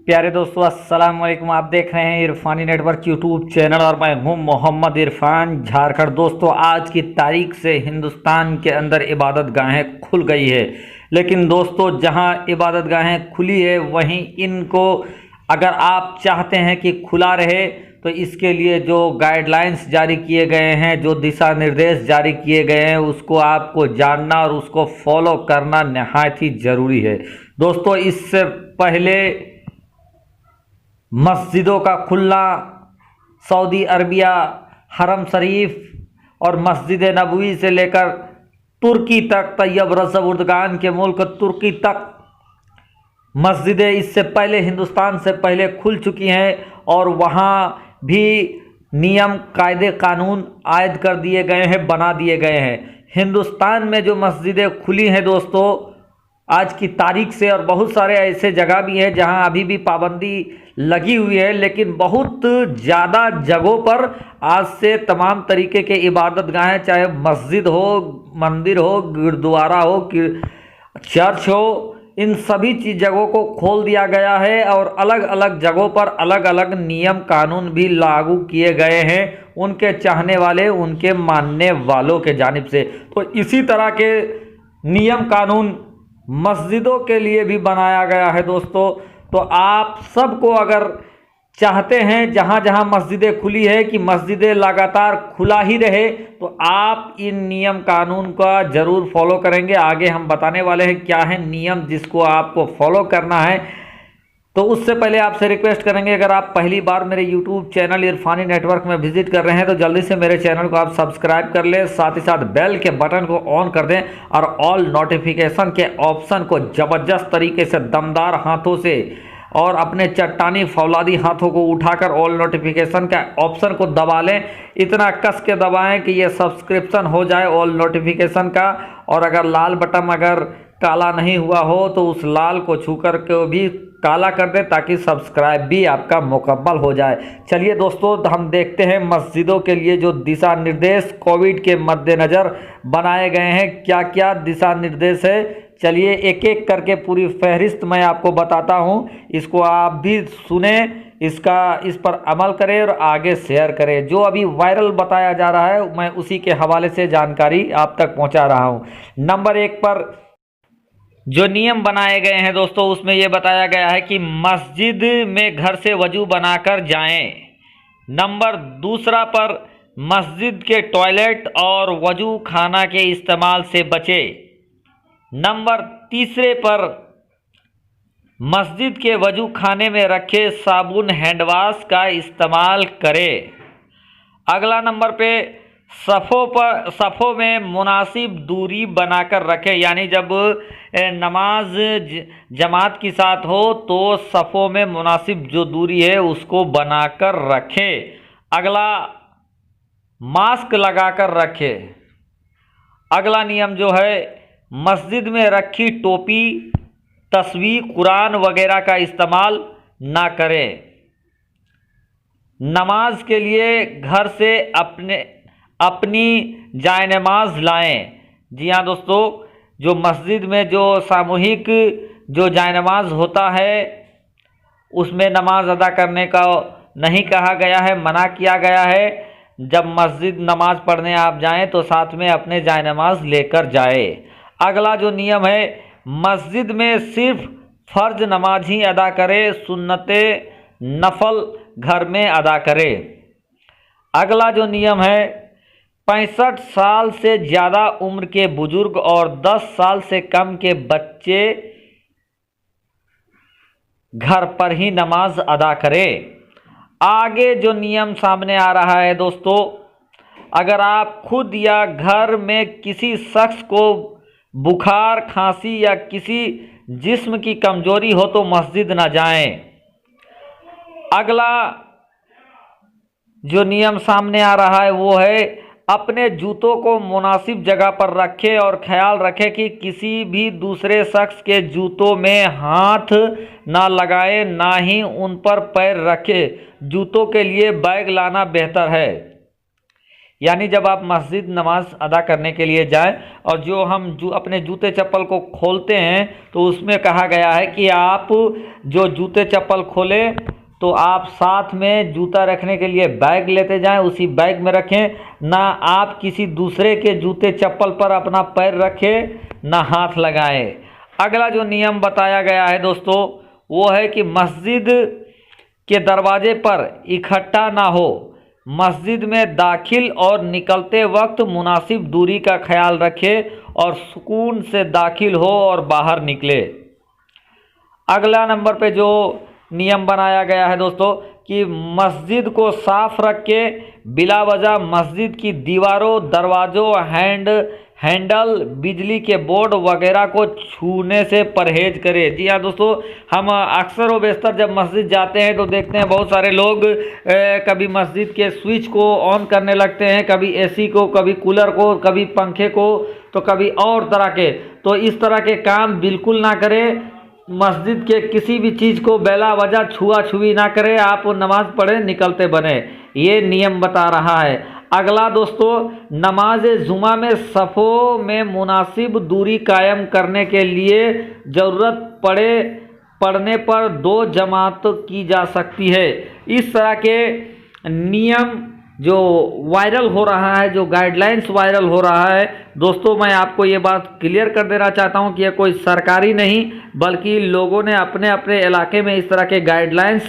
प्यारे दोस्तों, अस्सलाम वालेकुम। आप देख रहे हैं इरफानी नेटवर्क यूट्यूब चैनल और मैं हूं मोहम्मद इरफान, झारखंड। दोस्तों, आज की तारीख से हिंदुस्तान के अंदर इबादत गाहें खुल गई है। लेकिन दोस्तों, जहां इबादत गाहें खुली है वहीं इनको अगर आप चाहते हैं कि खुला रहे तो इसके लिए जो गाइडलाइंस जारी किए गए हैं, जो दिशा निर्देश जारी किए गए हैं, उसको आपको जानना और उसको फॉलो करना नहायत ही ज़रूरी है। दोस्तों, इससे पहले मस्जिदों का खुलना, सऊदी अरबिया, हरम शरीफ और मस्जिद नबवी से लेकर तुर्की तक, तैयब रजब उर्दगान के मुल्क तुर्की तक मस्जिदें इससे पहले, हिंदुस्तान से पहले खुल चुकी हैं और वहाँ भी नियम, कायदे, कानून आयद कर दिए गए हैं, बना दिए गए हैं। हिंदुस्तान में जो मस्जिदें खुली हैं दोस्तों आज की तारीख से, और बहुत सारे ऐसे जगह भी हैं जहां अभी भी पाबंदी लगी हुई है, लेकिन बहुत ज़्यादा जगहों पर आज से तमाम तरीके के इबादत गाहें, चाहे मस्जिद हो, मंदिर हो, गुरुद्वारा हो, चर्च हो, इन सभी जगहों को खोल दिया गया है और अलग अलग जगहों पर अलग अलग नियम कानून भी लागू किए गए हैं उनके चाहने वाले, उनके मानने वालों के जानिब से। तो इसी तरह के नियम कानून मस्जिदों के लिए भी बनाया गया है दोस्तों। तो आप सबको अगर चाहते हैं जहां जहां मस्जिदें खुली है कि मस्जिदें लगातार खुला ही रहे, तो आप इन नियम कानून का ज़रूर फॉलो करेंगे। आगे हम बताने वाले हैं क्या है नियम जिसको आपको फॉलो करना है। तो उससे पहले आपसे रिक्वेस्ट करेंगे, अगर आप पहली बार मेरे यूट्यूब चैनल इरफानी नेटवर्क में विजिट कर रहे हैं तो जल्दी से मेरे चैनल को आप सब्सक्राइब कर लें, साथ ही साथ बेल के बटन को ऑन कर दें और ऑल नोटिफिकेशन के ऑप्शन को ज़बरदस्त तरीके से दमदार हाथों से और अपने चट्टानी फौलादी हाथों को उठाकर ऑल नोटिफिकेशन का ऑप्शन को दबा लें। इतना कस के दबाएं कि ये सब्सक्रिप्शन हो जाए ऑल नोटिफिकेशन का, और अगर लाल बटन अगर काला नहीं हुआ हो तो उस लाल को छू कर के भी काला कर दें ताकि सब्सक्राइब भी आपका मुकम्मल हो जाए। चलिए दोस्तों, हम देखते हैं मस्जिदों के लिए जो दिशा निर्देश कोविड के मद्देनज़र बनाए गए हैं, क्या क्या दिशा निर्देश है। चलिए एक एक करके पूरी फहरिस्त मैं आपको बताता हूं, इसको आप भी सुने, इस पर अमल करें और आगे शेयर करें। जो अभी वायरल बताया जा रहा है मैं उसी के हवाले से जानकारी आप तक पहुंचा रहा हूं। नंबर 1 पर जो नियम बनाए गए हैं दोस्तों, उसमें यह बताया गया है कि मस्जिद में घर से वजू बनाकर जाएं। नंबर 2 पर मस्जिद के टॉयलेट और वजू खाना के इस्तेमाल से बचें। नंबर 3 पर मस्जिद के वजू खाने में रखे साबुन हैंडवाश का इस्तेमाल करें। अगला नंबर पे सफ़ों में मुनासिब दूरी बनाकर रखें, यानी जब नमाज जमात के साथ हो तो सफ़ों में मुनासिब जो दूरी है उसको बनाकर रखें। अगला, मास्क लगाकर रखें। अगला नियम जो है, मस्जिद में रखी टोपी, तस्वीर, कुरान वगैरह का इस्तेमाल ना करें। नमाज के लिए घर से अपनी जायनमाज लाएं। जी हाँ दोस्तों, जो मस्जिद में जो सामूहिक जो जायनमाज होता है उसमें नमाज अदा करने का नहीं कहा गया है, मना किया गया है। जब मस्जिद नमाज पढ़ने आप जाएं तो साथ में अपने जायनमाज लेकर जाएं। अगला जो नियम है, मस्जिद में सिर्फ फ़र्ज नमाज ही अदा करें, सुन्नते नफल घर में अदा करें। अगला जो नियम है, 65 साल से ज़्यादा उम्र के बुजुर्ग और 10 साल से कम के बच्चे घर पर ही नमाज अदा करें। आगे जो नियम सामने आ रहा है दोस्तों, अगर आप खुद या घर में किसी शख्स को बुखार, खांसी या किसी जिस्म की कमजोरी हो तो मस्जिद न जाएं। अगला जो नियम सामने आ रहा है वो है, अपने जूतों को मुनासिब जगह पर रखें और ख्याल रखें कि किसी भी दूसरे शख्स के जूतों में हाथ ना लगाएं, ना ही उन पर पैर रखें। जूतों के लिए बैग लाना बेहतर है। यानी जब आप मस्जिद नमाज अदा करने के लिए जाएं और जो हम अपने जूते चप्पल को खोलते हैं तो उसमें कहा गया है कि आप जो जूते चप्पल खोलें तो आप साथ में जूता रखने के लिए बैग लेते जाएं, उसी बैग में रखें, ना आप किसी दूसरे के जूते चप्पल पर अपना पैर रखें ना हाथ लगाएं। अगला जो नियम बताया गया है दोस्तों वो है कि मस्जिद के दरवाजे पर इकट्ठा ना हो। मस्जिद में दाखिल और निकलते वक्त मुनासिब दूरी का ख्याल रखें और सुकून से दाखिल हो और बाहर निकले। अगला नंबर पे जो नियम बनाया गया है दोस्तों कि मस्जिद को साफ रख के बिला वजह मस्जिद की दीवारों, दरवाज़ों, हैंडल, बिजली के बोर्ड वगैरह को छूने से परहेज करें। जी हाँ दोस्तों, हम अक्सर व बेशतर जब मस्जिद जाते हैं तो देखते हैं बहुत सारे लोग कभी मस्जिद के स्विच को ऑन करने लगते हैं, कभी एसी को, कभी कूलर को, कभी पंखे को, तो कभी और तरह के। तो इस तरह के काम बिल्कुल ना करें। मस्जिद के किसी भी चीज़ को बेला वजह छुआ छुई ना करें। आप नमाज पढ़ें, निकलते बने, ये नियम बता रहा है। अगला दोस्तों, नमाज जुमा में सफ़ों में मुनासिब दूरी कायम करने के लिए ज़रूरत पड़ने पर 2 जमात की जा सकती है। इस तरह के नियम जो वायरल हो रहा है, जो गाइडलाइंस वायरल हो रहा है दोस्तों, मैं आपको ये बात क्लियर कर देना चाहता हूँ कि यह कोई सरकारी नहीं बल्कि लोगों ने अपने अपने इलाके में इस तरह के गाइडलाइंस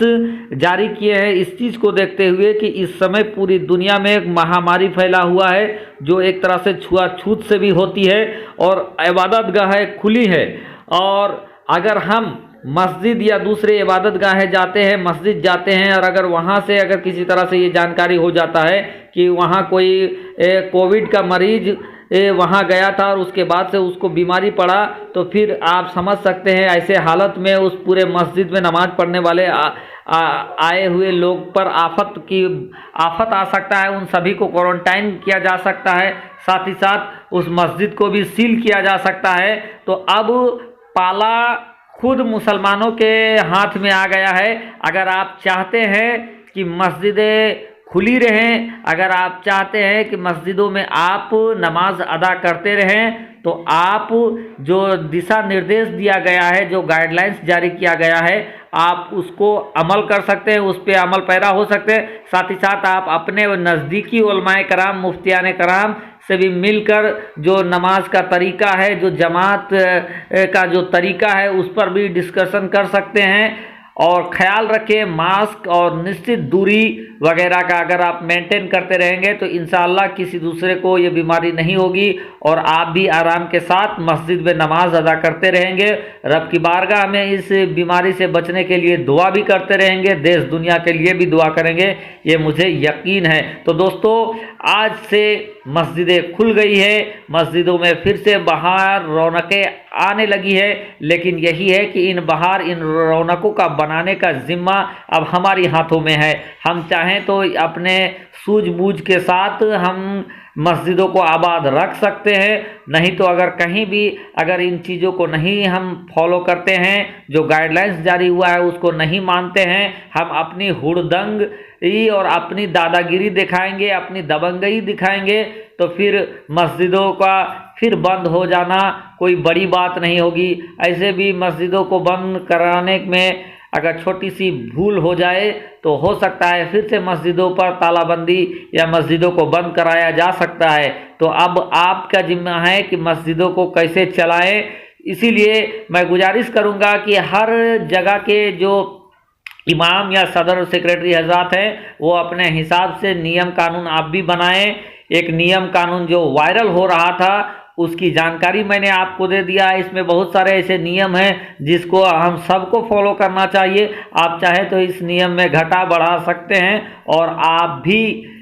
जारी किए हैं, इस चीज़ को देखते हुए कि इस समय पूरी दुनिया में एक महामारी फैला हुआ है जो एक तरह से छुआछूत से भी होती है और इबादत गाहें खुली है। और अगर हम मस्जिद या दूसरे इबादत गाहें जाते हैं, मस्जिद जाते हैं और अगर वहाँ से अगर किसी तरह से ये जानकारी हो जाता है कि वहाँ कोई कोविड का मरीज वहाँ गया था और उसके बाद से उसको बीमारी पड़ा, तो फिर आप समझ सकते हैं ऐसे हालत में उस पूरे मस्जिद में नमाज पढ़ने वाले आए हुए लोग पर आफत आ सकता है। उन सभी को क्वारंटाइन किया जा सकता है, साथ ही साथ उस मस्जिद को भी सील किया जा सकता है। तो अब पाला खुद मुसलमानों के हाथ में आ गया है। अगर आप चाहते हैं कि मस्जिदें खुली रहें, अगर आप चाहते हैं कि मस्जिदों में आप नमाज अदा करते रहें, तो आप जो दिशा निर्देश दिया गया है, जो गाइडलाइंस जारी किया गया है, आप उसको अमल कर सकते हैं, उस पर अमल पैरा हो सकते हैं। साथ ही साथ आप अपने नज़दीकी उलमाए कराम, मुफ्तियान कराम से भी मिलकर जो नमाज का तरीका है, जो जमात का जो तरीका है, उस पर भी डिस्कशन कर सकते हैं। और ख्याल रखें मास्क और निश्चित दूरी वगैरह का अगर आप मेंटेन करते रहेंगे तो इंशाअल्लाह किसी दूसरे को ये बीमारी नहीं होगी और आप भी आराम के साथ मस्जिद में नमाज अदा करते रहेंगे। रब की बारगाह में इस बीमारी से बचने के लिए दुआ भी करते रहेंगे, देश दुनिया के लिए भी दुआ करेंगे, ये मुझे यकीन है। तो दोस्तों, आज से मस्जिदें खुल गई है, मस्जिदों में फिर से बाहर रौनकें आने लगी है, लेकिन यही है कि इन रौनकों का बनाने का जिम्मा अब हमारी हाथों में है। हम चाहें तो अपने सूझबूझ के साथ हम मस्जिदों को आबाद रख सकते हैं, नहीं तो अगर कहीं भी अगर इन चीज़ों को नहीं हम फॉलो करते हैं, जो गाइडलाइंस जारी हुआ है उसको नहीं मानते हैं, हम अपनी हुड़दंगी और अपनी दादागिरी दिखाएंगे, अपनी दबंगई दिखाएंगे, तो फिर मस्जिदों का फिर बंद हो जाना कोई बड़ी बात नहीं होगी। ऐसे भी मस्जिदों को बंद कराने में अगर छोटी सी भूल हो जाए तो हो सकता है फिर से मस्जिदों पर तालाबंदी या मस्जिदों को बंद कराया जा सकता है। तो अब आपका जिम्मा है कि मस्जिदों को कैसे चलाएं। इसीलिए मैं गुजारिश करूंगा कि हर जगह के जो इमाम या सदर सेक्रेटरी हजरात हैं वो अपने हिसाब से नियम कानून आप भी बनाएं। एक नियम कानून जो वायरल हो रहा था उसकी जानकारी मैंने आपको दे दिया। इसमें बहुत सारे ऐसे नियम हैं जिसको हम सबको फॉलो करना चाहिए। आप चाहे तो इस नियम में घटा बढ़ा सकते हैं और आप भी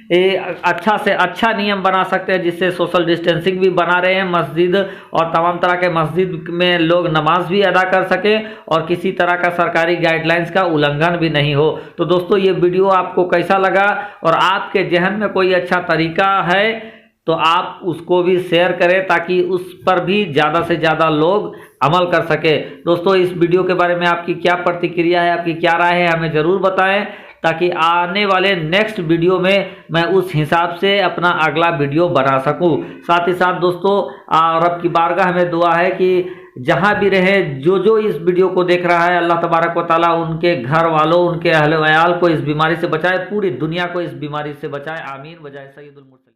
अच्छा से अच्छा नियम बना सकते हैं जिससे सोशल डिस्टेंसिंग भी बना रहे हैं मस्जिद और तमाम तरह के मस्जिद में लोग नमाज भी अदा कर सकें और किसी तरह का सरकारी गाइडलाइंस का उल्लंघन भी नहीं हो। तो दोस्तों, ये वीडियो आपको कैसा लगा और आपके जहन में कोई अच्छा तरीका है तो आप उसको भी शेयर करें ताकि उस पर भी ज़्यादा से ज़्यादा लोग अमल कर सके। दोस्तों, इस वीडियो के बारे में आपकी क्या प्रतिक्रिया है, आपकी क्या राय है, हमें ज़रूर बताएं। ताकि आने वाले नेक्स्ट वीडियो में मैं उस हिसाब से अपना अगला वीडियो बना सकूं। साथ ही साथ दोस्तों रब की बारगाह में दुआ है कि जहां भी रहे, जो जो इस वीडियो को देख रहा है, अल्लाह तबारक व तआला उनके घर वालों, उनके अहले वयाल को इस बीमारी से बचाए, पूरी दुनिया को इस बीमारी से बचाए। आमीन। वजाए सय्यदुल मुरसलीन।